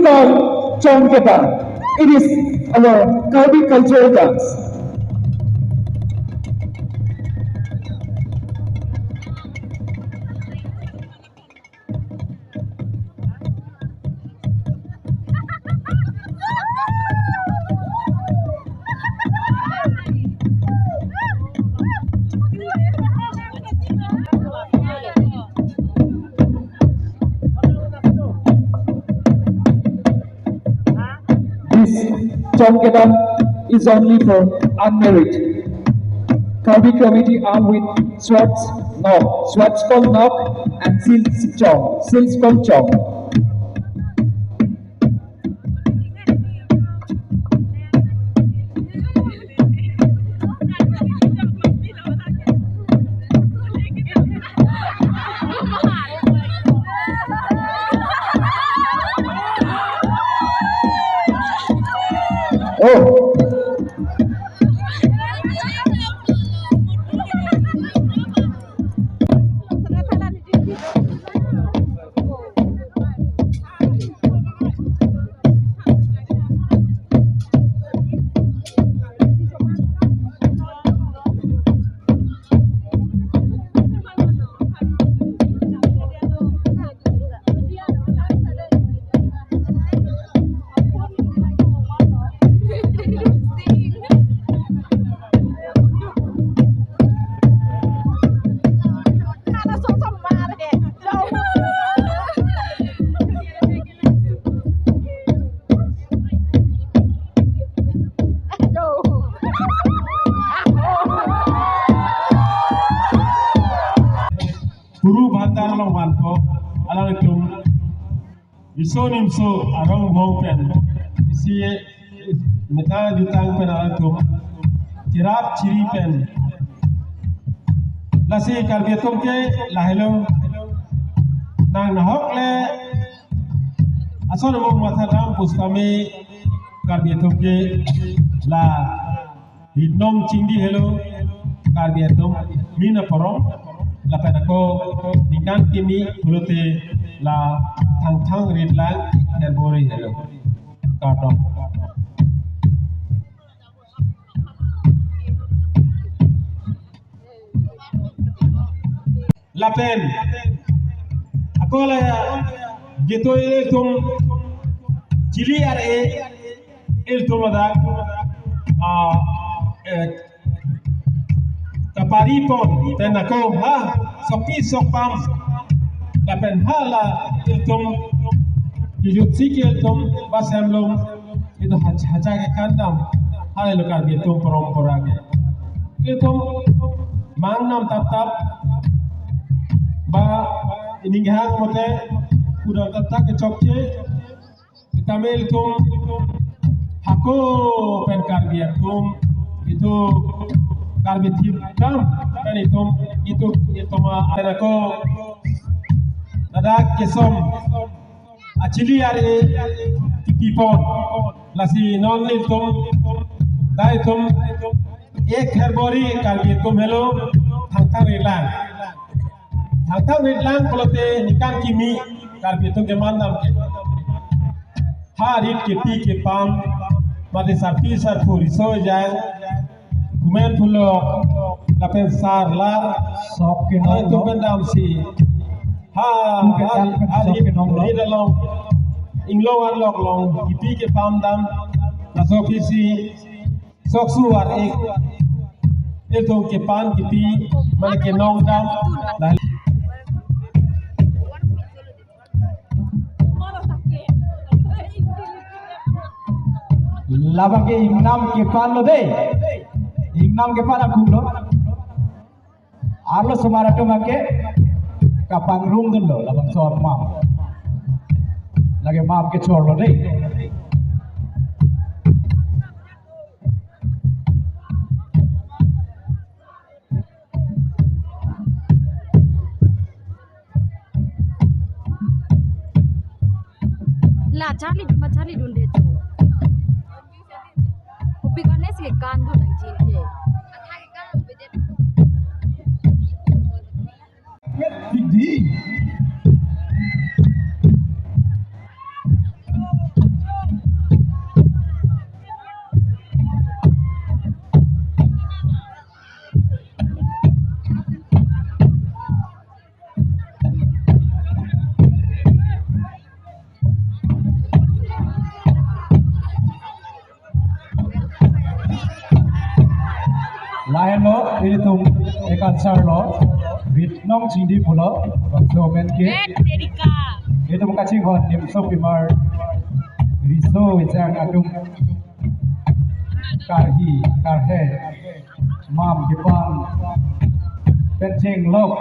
called Chongketa. It is our Karbi cultural dance. This Chongketa is only for unmarried. Karbi committee armed with swords called knock, and seals called chong. Oh! Guru bandar long wanto alang itum isonim so arong mountain isi meta jutang pen alang itum tirap ciri pen lasi Karbi itum ke lahelo nang nahok le ason mong matadam puskami Karbi itum ke la hidnong cingdi hello Karbi itum mina porong lapan ako ningkan kini kulute la thang ridlang herbori hello kartong lapen ako la gitu tum cili are el tumadak kapari pon ten ako ha sopi sopam lapen hala iltum hijut sikil tum basemlum itu haja ke kandam hala lo Karbi tum porompora ke iltum mangnam tap ba ininghang mote kuda tata ke chokche itamel tum hako pen Karbi tum itu Karbi tim kan itu ada ko dadak kesom acili are tipon lasi non litum dai tum ek herbori Karbi tum hello thang ridlang kolote nikan kimi Karbi tum ke mandam ke harit ke pi ke pam mate sapi sar puri so jang kumen pulo lapen sar lar sok ke no itu bendam si ha hari ida long inglo war lok long ipi ke pam dam la sok si sok suar ek itu ke pan kipi mana ke nong dam Labang ke ingnam ke pan lo deh. Ingnam ke pan aku lo. Arlo semara tu make kapang room dun lo labang sor mam. Lagi mam ke chor lo deh. La Charlie dun deh tu. Upikane sih kan tu nang cini. lain lo ini tum ekat sar lo bit nong cindi pulo bangso men ke itu muka cinghon nim so pimar riso jang adum karhi karhe mam jepang penceng lok